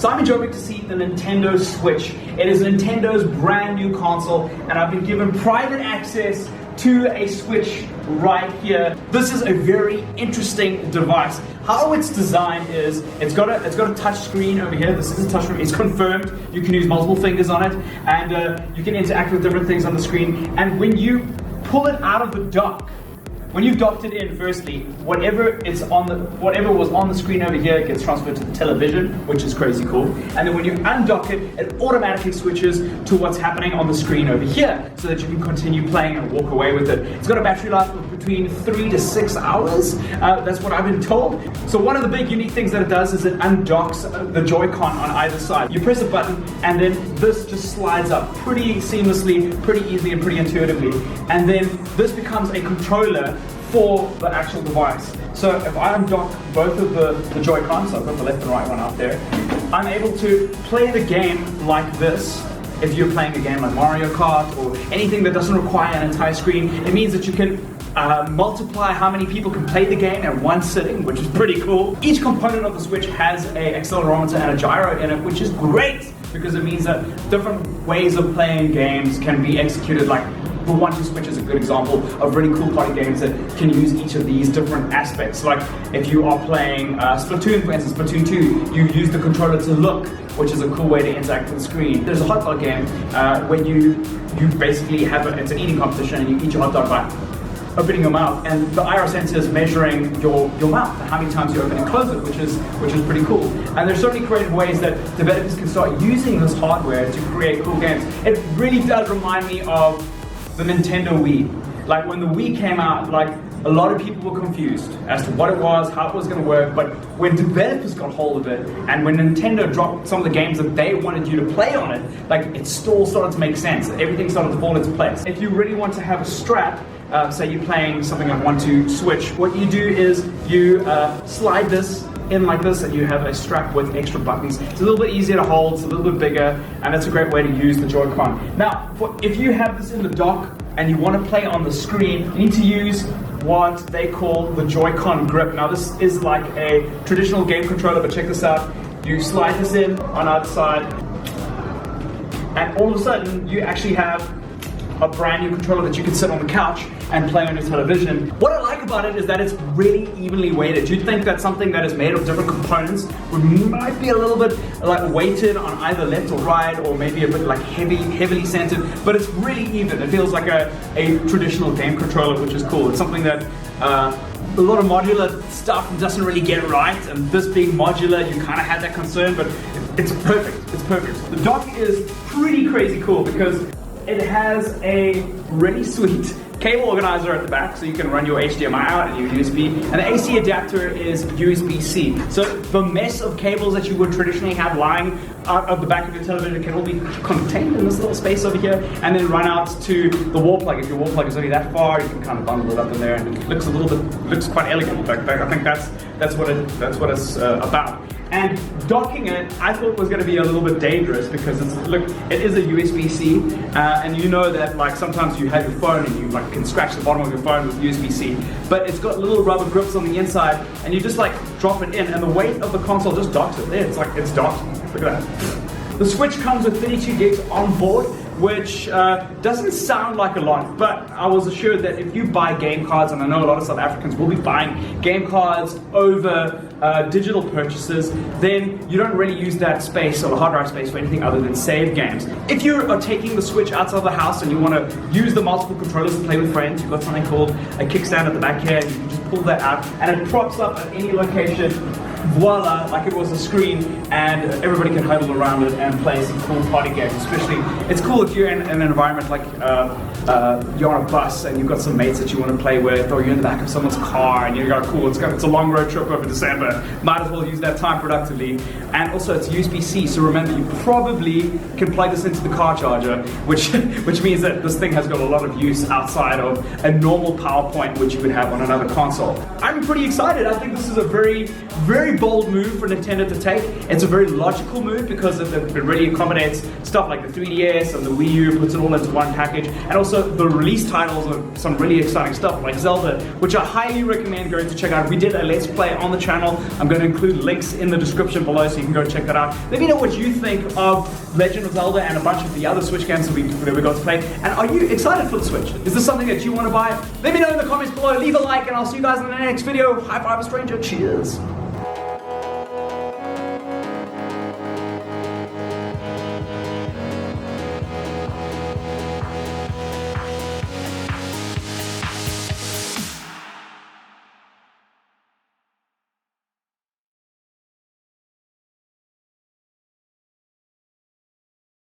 So I'm enjoying to see the Nintendo Switch. It is Nintendo's brand new console, and I've been given private access to a Switch right here. This is a very interesting device. How it's designed is it's got a touch screen over here. This is a touch screen. It's confirmed. You can use multiple fingers on it, and you can interact with different things on the screen. And when you pull it out of the dock, when you've docked it in, firstly, whatever was on the screen over here gets transferred to the television, which is crazy cool. And then when you undock it, it automatically switches to what's happening on the screen over here, so that you can continue playing and walk away with it. It's got a battery life of between 3 to 6 hours. That's what I've been told. So one of the big unique things that it does is it undocks the Joy-Con on either side. You press a button, and then this just slides up pretty seamlessly, pretty easily, and pretty intuitively. And then this becomes a controller for the actual device. So if I undock both of the Joy-Cons, so I've got the left and right one out there, I'm able to play the game like this. If you're playing a game like Mario Kart or anything that doesn't require an entire screen, it means that you can multiply how many people can play the game in one sitting, which is pretty cool. Each component of the Switch has an accelerometer and a gyro in it, which is great because it means that different ways of playing games can be executed. Like the 1-2 Switch is a good example of really cool party games that can use each of these different aspects. Like if you are playing Splatoon, for instance, Splatoon 2, you use the controller to look, which is a cool way to interact with the screen. There's a hot dog game where you basically have it's an eating competition, and you eat your hot dog by opening your mouth, and the IR sensor is measuring your mouth and how many times you open and close it, which is pretty cool. And there's so many creative ways that developers can start using this hardware to create cool games. It really does remind me of the Nintendo Wii. Like when the Wii came out, like a lot of people were confused as to what it was, how it was going to work, but when developers got hold of it, and when Nintendo dropped some of the games that they wanted you to play on it, like it all started to make sense. Everything started to fall into place. If you really want to have a strap, say you're playing something like 1-2 Switch, what you do is you slide this in like this, and you have a strap with extra buttons. It's a little bit easier to hold, it's a little bit bigger, and it's a great way to use the Joy-Con. Now, if you have this in the dock and you want to play on the screen, you need to use what they call the Joy-Con grip. Now this is like a traditional game controller, but check this out. You slide this in on either side, and all of a sudden you actually have a brand new controller that you can sit on the couch and play on your television. What I like about it is that it's really evenly weighted. You'd think that something that is made of different components might be a little bit like weighted on either left or right, or maybe a bit like heavily centered, but it's really even. It feels like a traditional game controller, which is cool. It's something that a lot of modular stuff doesn't really get right, and this being modular, you kind of had that concern, but it's perfect. It's perfect. The dock is pretty crazy cool because it has a really sweet cable organizer at the back, so you can run your HDMI out and your USB, and the AC adapter is USB-C. So the mess of cables that you would traditionally have lying out of the back of your television can all be contained in this little space over here, and then run out to the wall plug. If your wall plug is only that far, you can kind of bundle it up in there, and it looks quite elegant. In fact, I think that's what it's about. And docking it, I thought was going to be a little bit dangerous because it is a USB-C, and you know that like sometimes you have your phone and you like can scratch the bottom of your phone with USB-C, but it's got little rubber grips on the inside, and you just like drop it in, and the weight of the console just docks it there. It's docked. Look at that. The Switch comes with 32 gigs on board, which doesn't sound like a lot, but I was assured that if you buy game cards, and I know a lot of South Africans will be buying game cards over digital purchases, then you don't really use that space or the hard drive space for anything other than save games. If you are taking the Switch outside the house and you want to use the multiple controllers to play with friends, you've got something called a kickstand at the back here, and you can just pull that out, and it props up at any location. Voila, like it was a screen, and everybody can huddle around it and play some cool party games. Especially, it's cool if you're in an environment like you're on a bus and you've got some mates that you want to play with, or you're in the back of someone's car and you're going, cool, it's a long road trip over December. Might as well use that time productively. And also it's USB-C, so remember you probably can plug this into the car charger, which means that this thing has got a lot of use outside of a normal power point which you would have on another console. I'm pretty excited. I think this is a very, very bold move for Nintendo to take. It's a very logical move because it really accommodates stuff like the 3DS and the Wii U, puts it all into one package, and also the release titles of some really exciting stuff like Zelda, which I highly recommend going to check out. We did a Let's Play on the channel. I'm going to include links in the description below so you can go check that out. Let me know what you think of Legend of Zelda and a bunch of the other Switch games that we got to play. And are you excited for the Switch? Is this something that you want to buy? Let me know in the comments below. Leave a like and I'll see you guys in the next video. High five, a stranger. Cheers.